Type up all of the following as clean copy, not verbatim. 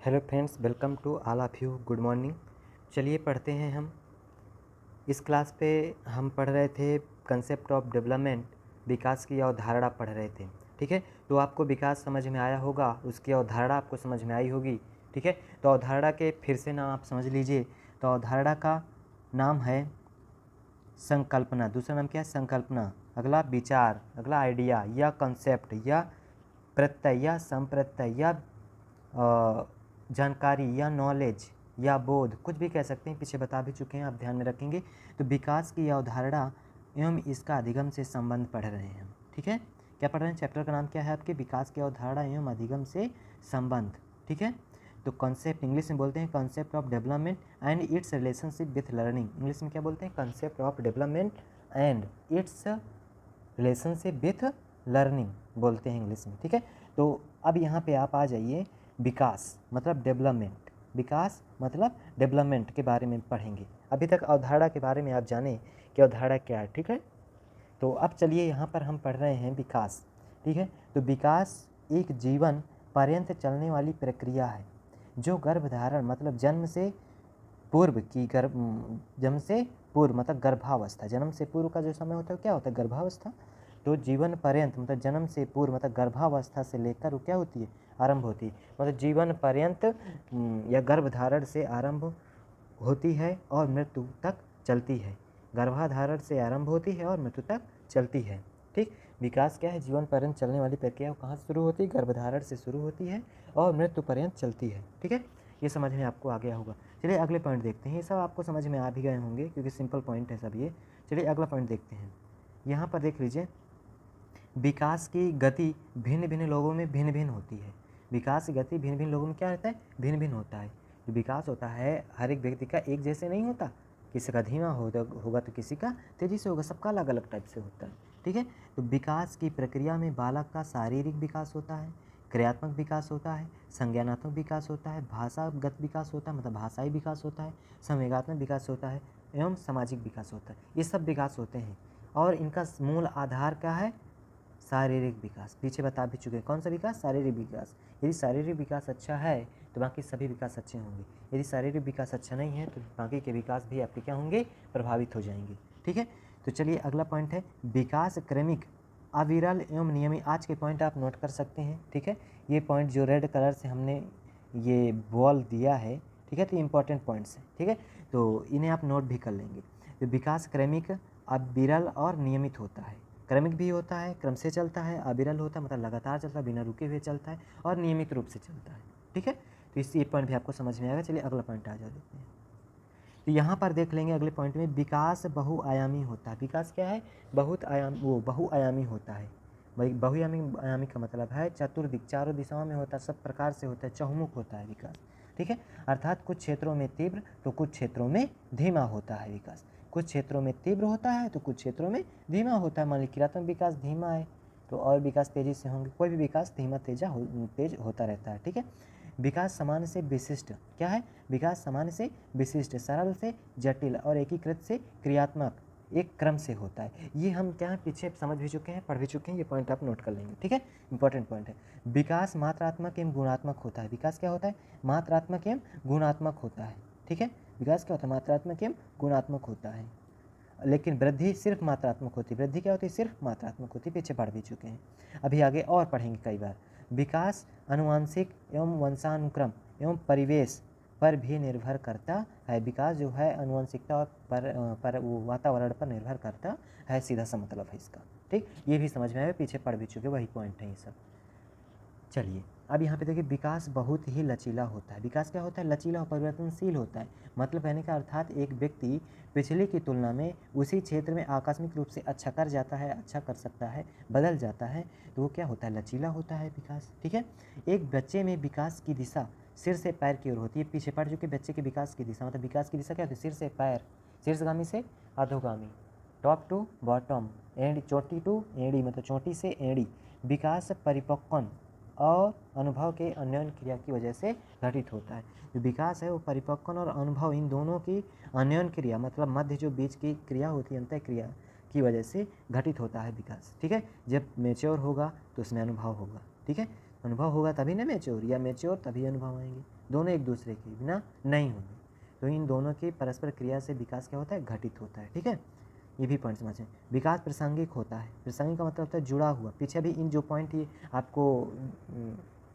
Hello friends, welcome to all of you. Good morning. चलिए पढ़ते हैं हम। इस क्लास पे हम पढ़ रहे थे कंसेप्ट ऑफ डेवलपमेंट, विकास की अवधारणा पढ़ रहे थे। ठीक है, तो आपको विकास समझ में आया होगा, उसकी अवधारणा आपको समझ में आई होगी। ठीक है, तो अवधारणा के फिर से नाम आप समझ लीजिए। तो अवधारणा का नाम है संकल्पना। दूसरा नाम क्या है? संकल्पना। अगला विचार, अगला आइडिया या कंसेप्ट या प्रत्यय या संप्रत्यय या जानकारी या नॉलेज या बोध, कुछ भी कह सकते हैं, पीछे बता भी चुके हैं, आप ध्यान में रखेंगे। तो विकास की अवधारणा एवं इसका अधिगम से संबंध पढ़ रहे हैं हम। ठीक है, क्या पढ़ रहे हैं? चैप्टर का नाम क्या है आपके? विकास की अवधारणा एवं अधिगम से संबंध। ठीक है, तो कॉन्सेप्ट इंग्लिश में बोलते हैं concept of development and it's relationship with learning. English में क्या बोलते हैं? Concept of development and it's relationship with learning बोलते हैं इंग्लिश में। ठीक है, तो अब यहाँ पे आप आ जाइए। विकास मतलब डेवलपमेंट, विकास मतलब डेवलपमेंट के बारे में पढ़ेंगे। अभी तक अवधारणा के बारे में आप जाने कि अवधारणा क्या है। ठीक है, तो अब चलिए यहाँ पर हम पढ़ रहे हैं विकास। ठीक है, तो विकास एक जीवन पर्यंत चलने वाली प्रक्रिया है जो गर्भधारण मतलब जन्म से पूर्व मतलब गर्भावस्था, जन्म से पूर्व का जो समय होता है क्या होता है? गर्भावस्था। तो जीवन पर्यंत मतलब जन्म से पूर्व मतलब गर्भावस्था से लेकर वो क्या होती है? आरंभ होती है। मतलब जीवन पर्यंत या गर्भधारण से आरंभ होती है और मृत्यु तक चलती है। गर्भाधारण से आरंभ होती है और मृत्यु तक चलती है। ठीक, विकास क्या है? जीवन पर्यंत चलने वाली प्रक्रिया कहाँ से शुरू होती है? गर्भधारण से शुरू होती है और मृत्यु पर्यंत चलती है। ठीक है, ये समझ में आपको आ गया होगा। चलिए अगले पॉइंट देखते हैं। ये सब आपको समझ में आ भी गए होंगे क्योंकि सिंपल पॉइंट है सब ये। चलिए अगला पॉइंट देखते हैं। यहाँ पर देख लीजिए, विकास की गति भिन्न भिन्न लोगों में भिन्न भिन्न होती है। विकास की गति भिन्न भिन्न लोगों में क्या रहता है? भिन्न भिन्न होता है। जो विकास होता है हर एक व्यक्ति का एक जैसे नहीं होता। किसी का धीमा होगा तो किसी का तेजी से होगा, सबका अलग अलग टाइप से होता है। ठीक है, तो विकास की प्रक्रिया में बालक का शारीरिक विकास होता है, क्रियात्मक विकास होता है, संज्ञानात्मक विकास होता है, भाषागत विकास होता है मतलब भाषाई विकास होता है, संवेगात्मक विकास होता है एवं सामाजिक विकास होता है। ये सब विकास होते हैं और इनका मूल आधार क्या है? शारीरिक विकास। पीछे बता भी चुके हैं कौन सा विकास? शारीरिक विकास। यदि शारीरिक विकास अच्छा है तो बाकी सभी विकास अच्छे होंगे। यदि शारीरिक विकास अच्छा नहीं है तो बाकी के विकास भी आपके क्या होंगे? प्रभावित हो जाएंगे। ठीक है, तो चलिए अगला पॉइंट है विकास क्रमिक, अविरल एवं नियमित। आज के पॉइंट आप नोट कर सकते हैं। ठीक है, ये पॉइंट जो रेड कलर से हमने ये बॉल दिया है, ठीक है, तो इंपॉर्टेंट पॉइंट्स हैं। ठीक है, तो इन्हें आप नोट भी कर लेंगे। तो विकास क्रमिक, अविरल और नियमित होता है। क्रमिक भी होता है, क्रम से चलता है, अविरल होता है मतलब लगातार चलता है, बिना रुके हुए चलता है, और नियमित रूप से चलता है। ठीक है, तो इस ये पॉइंट भी आपको समझ में आएगा। चलिए अगला पॉइंट आ जाते हैं। तो यहाँ पर देख लेंगे अगले पॉइंट में, विकास बहुआयामी होता है। विकास क्या है? बहुआयामी होता है। भाई बहुआयामी का मतलब है चतुर्दिक, चारों दिशाओं में होता है, सब प्रकार से होता है, चहुमुख होता है विकास। ठीक है, अर्थात कुछ क्षेत्रों में तीव्र तो कुछ क्षेत्रों में धीमा होता है विकास। कुछ क्षेत्रों में तीव्र होता है तो कुछ क्षेत्रों में धीमा होता है। मान लीजिए क्रियात्मक विकास धीमा है तो और विकास तेजी से होंगे। कोई भी विकास धीमा तेज होता रहता है। ठीक है, विकास सामान्य से विशिष्ट क्या है? विकास सामान्य से विशिष्ट, सरल से जटिल और एकीकृत से क्रियात्मक एक क्रम से होता है। ये हम क्या है पीछे समझ भी चुके हैं, पढ़ भी चुके हैं, ये पॉइंट आप नोट कर लेंगे। ठीक है, इंपॉर्टेंट पॉइंट है। विकास मात्रात्मक एवं गुणात्मक होता है। विकास क्या होता है? मात्रात्मक एवं गुणात्मक होता है। ठीक है, विकास क्या होता है? मात्रात्मक एवं गुणात्मक होता है। लेकिन वृद्धि सिर्फ मात्रात्मक होती है। वृद्धि क्या होती है? सिर्फ मात्रात्मक होती है, पीछे पढ़ भी चुके हैं, अभी आगे और पढ़ेंगे कई बार। विकास आनुवंशिक एवं वंशानुक्रम एवं परिवेश पर भी निर्भर करता है। विकास जो है आनुवंशिकता और पर वो वातावरण पर निर्भर करता है, सीधा सा मतलब है इसका। ठीक, ये भी समझ में आए, पीछे पढ़ भी चुके, वही पॉइंट है ये सब। चलिए अब यहाँ पे देखिए, विकास बहुत ही लचीला होता है। विकास क्या होता है? लचीला और परिवर्तनशील होता है। मतलब कहने का अर्थात एक व्यक्ति पिछले की तुलना में उसी क्षेत्र में आकस्मिक रूप से अच्छा कर जाता है, अच्छा कर सकता है, बदल जाता है, तो वो क्या होता है? लचीला होता है विकास। ठीक है, एक बच्चे में विकास की दिशा सिर से पैर की ओर होती है। पीछे पढ़ चुके बच्चे के विकास की दिशा, मतलब विकास की दिशा क्या होती है? सिर से पैर, शीर्षगामी से अधोगामी, टॉप टू बॉटम, एंड चोटी टू एड़ी मतलब चोटी से एड़ी। विकास परिपक्वन और अनुभव के अन्योन्य क्रिया की वजह से घटित होता है। जो विकास है वो परिपक्वन और अनुभव, इन दोनों की अन्योन्य क्रिया मतलब मध्य जो बीच की क्रिया होती है, अंतः क्रिया की वजह से घटित होता है विकास। ठीक है, जब मेच्योर होगा तो उसमें अनुभव होगा। ठीक है, अनुभव होगा तभी ना मेच्योर, या मेच्योर तभी अनुभव आएंगे। दोनों एक दूसरे के बिना नहीं होंगे। तो इन दोनों की परस्पर क्रिया से विकास क्या होता है, घटित होता है। ठीक है, ये भी पॉइंट समझें। विकास प्रासंगिक होता है, प्रासंगिक का मतलब होता है जुड़ा हुआ। पीछे अभी इन जो पॉइंट ये आपको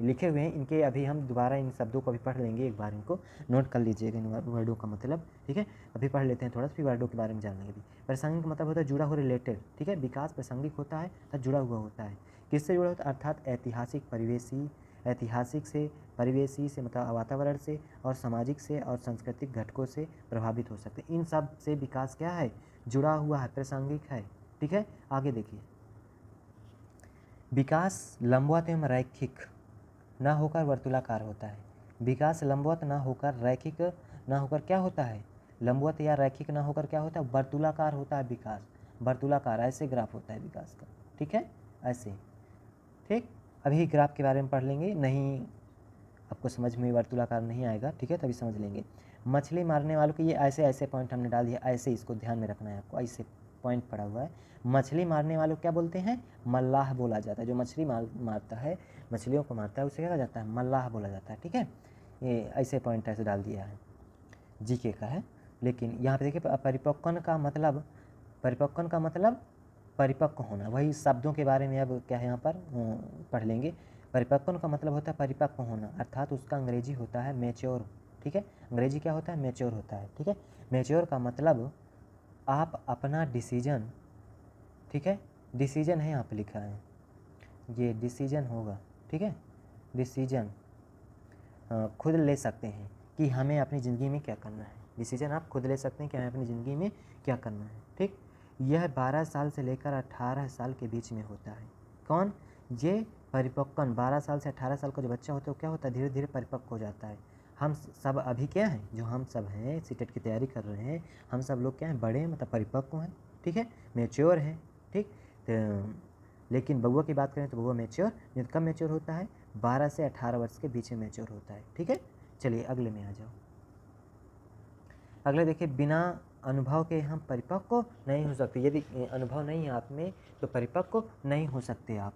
लिखे हुए हैं, इनके अभी हम दोबारा इन शब्दों को अभी पढ़ लेंगे, एक बार इनको नोट कर लीजिएगा इन वर्डों का मतलब। ठीक है, अभी पढ़ लेते हैं थोड़ा सा, फिर वर्डों के बारे में जान लेंगे। अभी प्रासंगिक मतलब होता है जुड़ा हुआ, रिलेटेड। ठीक है, विकास प्रासंगिक होता है तो जुड़ा हुआ होता है। किससे जुड़ा होता है, अर्थात ऐतिहासिक, परिवेशी, ऐतिहासिक से, परिवेशी से मतलब वातावरण से, और सामाजिक से और सांस्कृतिक घटकों से प्रभावित हो सकते हैं। इन सब से विकास क्या है, जुड़ा हुआ है, प्रासंगिक है। ठीक है, आगे देखिए। विकास लंबवत एवं रैखिक न होकर वर्तुलाकार होता है। विकास लंबवत ना होकर रैखिक ना होकर क्या होता है, लंबवत या रैखिक ना होकर क्या होता है, वर्तुलाकार होता है। विकास वर्तुलाकार, ऐसे ग्राफ होता है विकास का। ठीक है, ऐसे। ठीक, अभी ग्राफ के बारे में पढ़ लेंगे, नहीं आपको समझ में वर्तुलाकार नहीं आएगा। ठीक है, तभी समझ लेंगे। मछली मारने वालों के ये ऐसे ऐसे पॉइंट हमने डाल दिया, ऐसे इसको ध्यान में रखना है आपको। ऐसे पॉइंट पड़ा हुआ है। मछली मारने वालों को क्या बोलते हैं, मल्लाह बोला जाता है। जो मछली मारता है, मछलियों को मारता है, उसे क्या कहा जाता है, मल्लाह बोला जाता है। ठीक है, ये ऐसे पॉइंट ऐसे डाल दिया है, जीके का है। लेकिन यहाँ पे देखिए परिपक्वन का मतलब, परिपक्वन का मतलब परिपक्व होना। वही शब्दों के बारे में अब क्या है यहाँ पर पढ़ लेंगे। परिपक्वन का मतलब होता है परिपक्व होना, अर्थात उसका अंग्रेजी होता है मैच्योर। ठीक है, अंग्रेजी क्या होता है, मैच्योर होता है। ठीक है, मैच्योर का मतलब आप अपना डिसीजन, ठीक है, डिसीजन है यहाँ पे लिखा है, ये डिसीजन होगा। ठीक है, डिसीजन खुद ले सकते हैं कि हमें अपनी ज़िंदगी में क्या करना है। डिसीजन आप खुद ले सकते हैं कि हमें अपनी ज़िंदगी में क्या करना है। ठीक, यह 12 साल से लेकर 18 साल के बीच में होता है। कौन, ये परिपक्वन 12 साल से 18 साल का जो बच्चा होता है वो क्या होता है, धीरे धीरे परिपक्व हो जाता है। हम सब अभी क्या हैं, जो हम सब हैं सीटेट की तैयारी कर रहे हैं, हम सब लोग क्या हैं, बड़े हैं, मतलब परिपक्व हैं। ठीक है, मैच्योर हैं। ठीक, तो लेकिन बउआ की बात करें तो बउआ मैच्योर कब मैच्योर होता है, 12 से 18 वर्ष के बीच में मैच्योर होता है। ठीक है, चलिए अगले में आ जाओ। अगले देखिए, बिना अनुभव के हम परिपक्व नहीं हो सकते। यदि अनुभव नहीं है आप में तो परिपक्व नहीं हो सकते आप।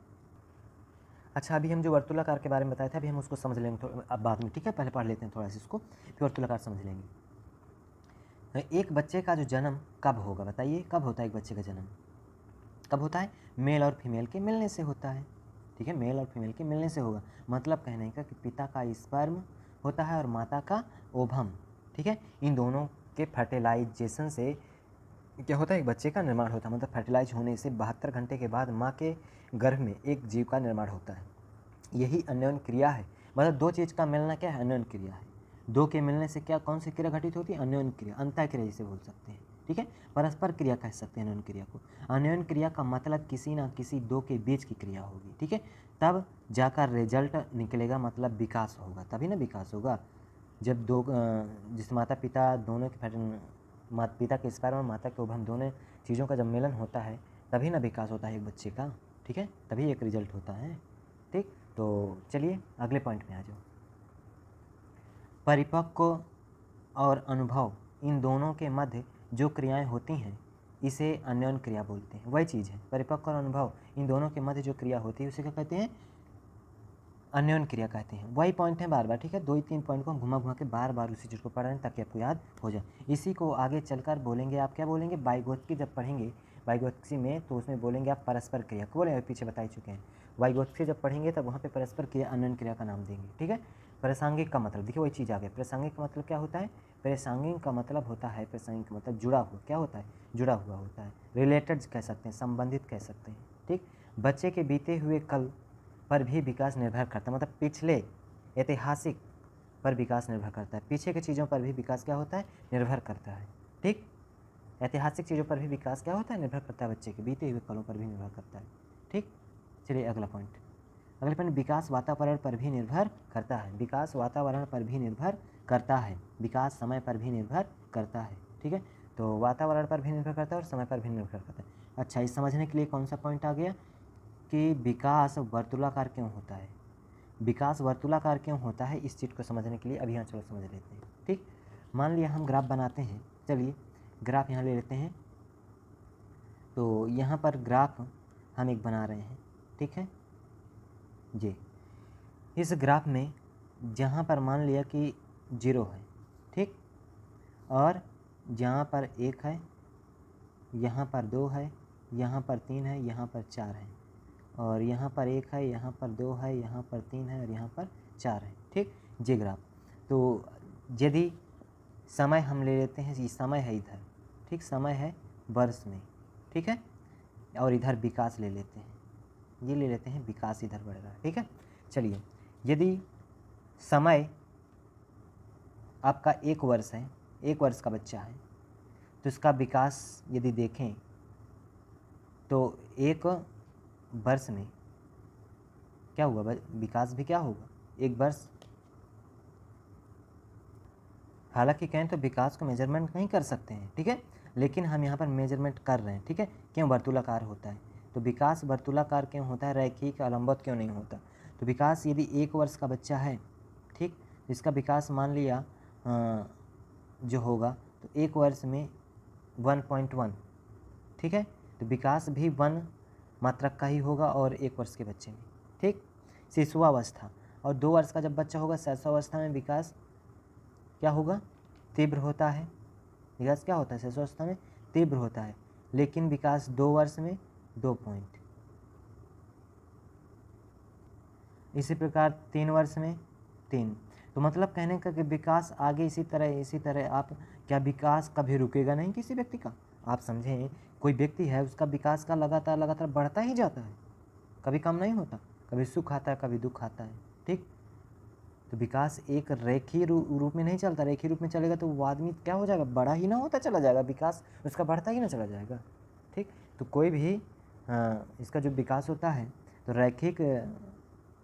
अच्छा, अभी हम जो वर्तुलाकार के बारे में बताए थे, अभी हम उसको समझ लेंगे अब बाद में। ठीक है, पहले पढ़ लेते हैं थोड़ा सा इसको, फिर वर्तुलाकार समझ लेंगे। एक बच्चे का जो जन्म कब होगा, बताइए कब होता है एक बच्चे का जन्म, कब होता है, मेल और फीमेल के मिलने से होता है। ठीक है, मेल और फीमेल के मिलने से होगा। मतलब कहने का कि पिता का स्पर्म होता है और माता का ओभम। ठीक है, इन दोनों के फर्टिलाइजेशन से क्या होता है, एक बच्चे का निर्माण होता है। मतलब फर्टिलाइज होने से 72 घंटे के बाद माँ के गर्भ में एक जीव का निर्माण होता है। यही अन्योन्य क्रिया है। मतलब दो चीज़ का मिलना क्या है, अन्योन्य क्रिया है। दो के मिलने से क्या, कौन सी क्रिया घटित होती है, अन्योन्य क्रिया, अंतः क्रिया जिसे बोल सकते हैं। ठीक है, परस्पर क्रिया कह सकते हैं अन्योन्य क्रिया को। अन्योन्य क्रिया का मतलब किसी ना किसी दो के बीच की क्रिया होगी। ठीक है, तब जाकर रिजल्ट निकलेगा, मतलब विकास होगा, तभी ना विकास होगा। जब दो जिस माता पिता दोनों के माता पिता के स्पर्म और माता के ओभम दोनों चीज़ों का जब मिलन होता है तभी ना विकास होता है एक बच्चे का। ठीक है, तभी एक रिजल्ट होता है। ठीक, तो चलिए अगले पॉइंट में आ जाओ। परिपक्व और अनुभव, इन दोनों के मध्य जो क्रियाएं होती हैं इसे अन्योन्य क्रिया बोलते हैं। वही चीज़ है, परिपक्व और अनुभव, इन दोनों के मध्य जो क्रिया होती है उसे क्या कहते हैं, अन्योन्य क्रिया कहते हैं। वही पॉइंट है बार बार। ठीक है, 2 ही 3 पॉइंट को हम घुमा घुमा के बार बार उसी चीज़ को पढ़ रहे हैं ताकि आपको याद हो जाए। इसी को आगे चलकर बोलेंगे आप, क्या बोलेंगे, वाइगोत्स्की जब पढ़ेंगे वाइगोत्स्की में, तो उसमें बोलेंगे आप परस्पर क्रिया को, बोले पीछे बता ही चुके हैं। वाइगोत्स्की जब पढ़ेंगे तब वहाँ पे परस्पर क्रिया अन्योन्य क्रिया का नाम देंगे। ठीक है, प्रासंगिक का मतलब देखिए वही चीज़ आ गया। प्रासंगिक का मतलब क्या होता है, प्रासंगिक का मतलब होता है, प्रासंगिक का मतलब जुड़ा हुआ, क्या होता है, जुड़ा हुआ होता है। रिलेटेड कह सकते हैं, संबंधित कह सकते हैं। ठीक, बच्चे के बीते हुए कल पर भी विकास निर्भर करता है। मतलब पिछले ऐतिहासिक पर विकास निर्भर करता है, पीछे की चीज़ों पर भी विकास क्या होता है, निर्भर करता है। ठीक, ऐतिहासिक चीज़ों पर भी विकास क्या होता है, निर्भर करता है, बच्चे के बीते हुए कलों पर भी निर्भर करता है। ठीक, चलिए अगला पॉइंट। अगले पॉइंट, विकास वातावरण पर भी निर्भर करता है। विकास वातावरण पर भी निर्भर करता है, विकास समय पर भी निर्भर करता है। ठीक है, तो वातावरण पर भी निर्भर करता है और समय पर भी निर्भर करता है। अच्छा, इस समझने के लिए कौन सा पॉइंट आ गया कि विकास वर्तुलाकार क्यों होता है, विकास वर्तुलाकार क्यों होता है, इस चीज़ को समझने के लिए अभी यहाँ चलो समझ लेते हैं। ठीक, मान लिया हम ग्राफ बनाते हैं, चलिए ग्राफ यहाँ ले लेते हैं। तो यहाँ पर ग्राफ हम एक बना रहे हैं। ठीक है जी, इस ग्राफ में जहाँ पर मान लिया कि 0 है, ठीक, और जहाँ पर 1 है, यहाँ पर 2 है, यहाँ पर 3 है, यहाँ पर 4 है, और यहाँ पर 1 है, यहाँ पर 2 है, यहाँ पर 3 है और यहाँ पर 4 है, ठीक, ये ग्राफ। तो यदि समय हम ले लेते हैं, ये समय है इधर, ठीक, समय है वर्ष में, ठीक है, और इधर विकास ले लेते हैं, ये ले लेते हैं विकास इधर बढ़ रहा है, ठीक है। चलिए, यदि समय आपका 1 वर्ष है, 1 वर्ष का बच्चा है, तो इसका विकास यदि देखें तो 1 वर्ष में क्या हुआ, विकास भी क्या होगा, 1 वर्ष। हालांकि कहें तो विकास को मेजरमेंट नहीं कर सकते हैं, ठीक है, लेकिन हम यहाँ पर मेजरमेंट कर रहे हैं, ठीक है। क्यों वर्तुलाकार होता है, तो विकास वर्तुलाकार क्यों होता है, रैखिक लंबवत क्यों नहीं होता। तो विकास यदि 1 वर्ष का बच्चा है, ठीक, इसका विकास मान लिया जो होगा तो 1 वर्ष में 1.1, ठीक है, तो विकास भी 1 मात्रक का ही होगा और 1 वर्ष के बच्चे में, ठीक। शिशुअवस्था, और 2 वर्ष का जब बच्चा होगा शैशवावस्था में विकास क्या होगा, तीव्र होता है। विकास क्या होता है, शैशवावस्था में तीव्र होता है, लेकिन विकास 2 वर्ष में 2 पॉइंट, इसी प्रकार 3 वर्ष में 3। तो मतलब कहने का कि विकास आगे इसी तरह आप क्या, विकास कभी रुकेगा नहीं किसी व्यक्ति का। आप समझें, कोई व्यक्ति है, उसका विकास का लगातार बढ़ता ही जाता है, कभी कम नहीं होता, कभी सुख आता है कभी दुख आता है, ठीक। तो विकास एक रेखीय रूप में नहीं चलता, रेखीय रूप में चलेगा तो वो आदमी क्या हो जाएगा, बड़ा ही ना होता चला जाएगा, विकास उसका बढ़ता ही ना चला जाएगा, ठीक। तो कोई भी इसका जो विकास होता है तो रैखिक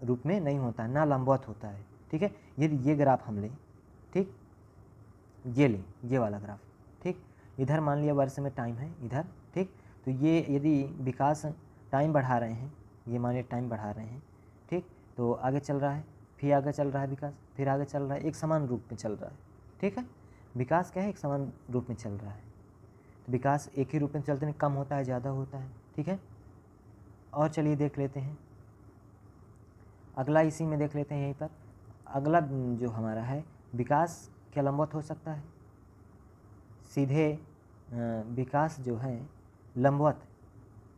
रूप में नहीं होता है, ना लंबवत होता है, ठीक है। यदि ये ग्राफ हम लें, ठीक, ये लें, ये वाला ग्राफ, ठीक, इधर मान लिया वर्ष में टाइम है इधर, ठीक, तो ये यदि विकास टाइम बढ़ा रहे हैं, ये मानिए टाइम बढ़ा रहे हैं, ठीक, तो आगे चल रहा है, फिर आगे चल रहा है विकास, फिर आगे चल रहा है, एक समान रूप में चल रहा है, ठीक है। विकास क्या है, एक समान रूप में चल रहा है, तो विकास एक ही रूप में चलते नहीं, कम होता है ज़्यादा होता है, ठीक है। और चलिए देख लेते हैं अगला, इसी में देख लेते हैं यहीं पर अगला जो हमारा है, विकास क्या लंबवत हो सकता है, सीधे विकास जो है लंबवत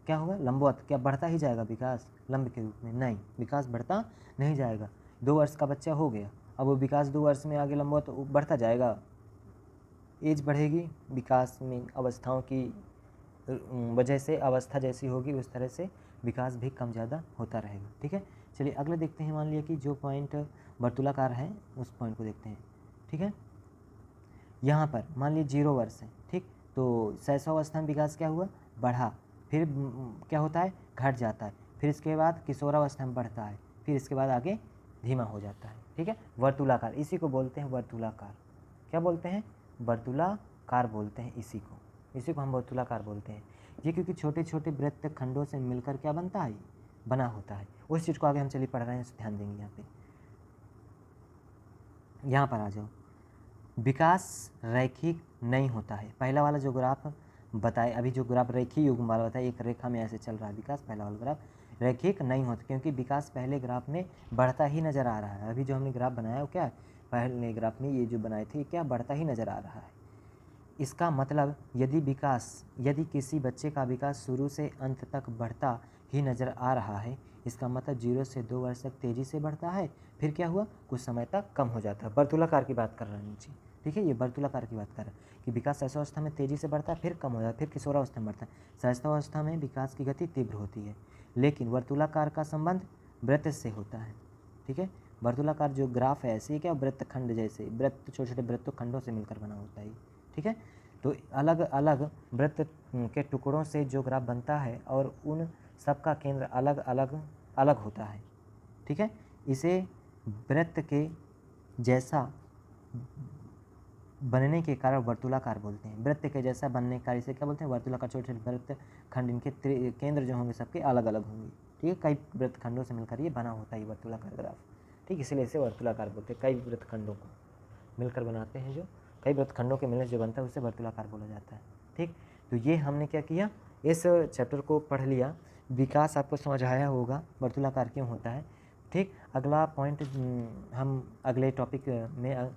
क्या होगा, लंबवत क्या बढ़ता ही जाएगा विकास लंब के रूप में, नहीं, विकास बढ़ता नहीं जाएगा। 2 वर्ष का बच्चा हो गया, अब वो विकास 2 वर्ष में आगे लंबवत बढ़ता जाएगा, एज बढ़ेगी, विकास में अवस्थाओं की वजह से अवस्था जैसी होगी उस तरह से विकास भी कम ज़्यादा होता रहेगा, ठीक है। चलिए अगले देखते हैं, मान लिया कि जो पॉइंट वर्तुलाकार है उस पॉइंट को देखते हैं, ठीक है। यहाँ पर मान लीजिए 0 वर्ष है, ठीक, तो शैशवावस्था में विकास क्या हुआ, बढ़ा, फिर क्या होता है, घट जाता है, फिर इसके बाद किशोरावस्था में बढ़ता है, फिर इसके बाद आगे धीमा हो जाता है, ठीक है। वर्तुलाकार, इसी को बोलते हैं वर्तुलाकार, क्या बोलते हैं, वर्तुलाकार बोलते हैं इसी को हम वर्तुलाकार बोलते हैं। ये क्योंकि छोटे छोटे वृत्त खंडों से मिलकर क्या बनता है, बना होता है। उस चीज़ को आगे हम चलिए पढ़ रहे हैं, ध्यान देंगे यहाँ पे, यहाँ पर आ जाओ। विकास रैखिक नहीं होता है, पहला वाला जो ग्राफ बताए अभी, जो ग्राफ रेखीय युग्म वाला बताया, एक रेखा में ऐसे चल रहा है विकास, पहला वाला ग्राफ रैखिक नहीं होता, क्योंकि विकास पहले ग्राफ में बढ़ता ही नज़र आ रहा है। अभी जो हमने ग्राफ बनाया वो क्या है, पहले ग्राफ में ये जो बनाए थे क्या बढ़ता ही नज़र आ रहा है। इसका मतलब यदि किसी बच्चे का विकास शुरू से अंत तक बढ़ता ही नज़र आ रहा है, इसका मतलब 0 से 2 वर्ष तक तेज़ी से बढ़ता है, फिर क्या हुआ, कुछ समय तक कम हो जाता है। वर्तुलाकार की बात कर रहे हैं नीचे, ठीक है, ये वर्तुलाकार की बात कर रहे हैं कि विकास शैशवावस्था में तेज़ी से बढ़ता है, फिर कम हो जाता है, फिर किशोरावस्था में बढ़ता है। शैशवावस्था में विकास की गति तीव्र होती है, लेकिन वर्तुलाकार का संबंध वृत्त से होता है, ठीक है। वर्तुलाकार जो ग्राफ है ऐसे ही क्या, वृत्तखंड जैसे, वृत्त छोटे छोटे वृत्तखंडों से मिलकर बना होता है, ठीक है। तो अलग अलग वृत्त के टुकड़ों से जो ग्राफ बनता है और उन सब का केंद्र अलग अलग होता है, ठीक है। इसे वृत्त के जैसा बनने के कारण वर्तुलाकार बोलते हैं। वृत्त के जैसा बनने का इसे क्या बोलते हैं, वर्तुलाकार। छोटे छोटे वृत्त खंड, इनके केंद्र जो होंगे सबके अलग अलग होंगे, ठीक है। कई वृत्त खंडों से मिलकर ये बना होता है वर्तुलाकार ग्राफ, ठीक, इसलिए इसे वर्तुलाकार बोलते हैं। कई वृत्त खंडों को मिलकर बनाते हैं, जो कई वृत्तखंडों के मिलने जो बनता है उसे वर्तुलाकार बोला जाता है, ठीक। तो ये हमने क्या किया, इस चैप्टर को पढ़ लिया, विकास आपको समझ आया होगा वर्तुलाकार क्यों होता है, ठीक। अगला पॉइंट हम अगले टॉपिक में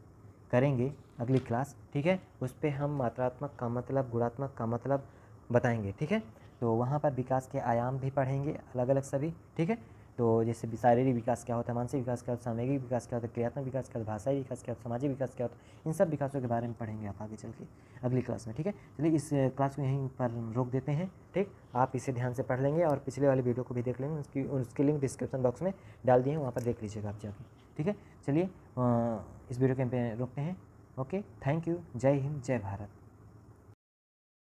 करेंगे, अगली क्लास, ठीक है। उस पर हम मात्रात्मक का मतलब, गुणात्मक का मतलब बताएंगे, ठीक है। तो वहाँ पर विकास के आयाम भी पढ़ेंगे अलग अलग सभी, ठीक है। तो जैसे शारीरिक विकास क्या होता है, मानसिक विकास क्या होता है, सामूहिक विकास क्या होता है, क्रियात्मक विकास क्या होता है, भाषाई विकास क्या होता है, सामाजिक विकास क्या होता है, इन सब विकासों के बारे में पढ़ेंगे आप आगे चल के अगली क्लास में, ठीक है। चलिए इस क्लास को यहीं पर रोक देते हैं, ठीक। आप इसे ध्यान से पढ़ लेंगे और पिछले वाले वीडियो को भी देख लेंगे, उसकी लिंक डिस्क्रिप्शन बॉक्स में डाल दिए हैं, वहाँ पर देख लीजिएगा आप जाके, ठीक है। चलिए इस वीडियो के रोकते हैं। Okay, thank you. जय हिंद, जय भारत।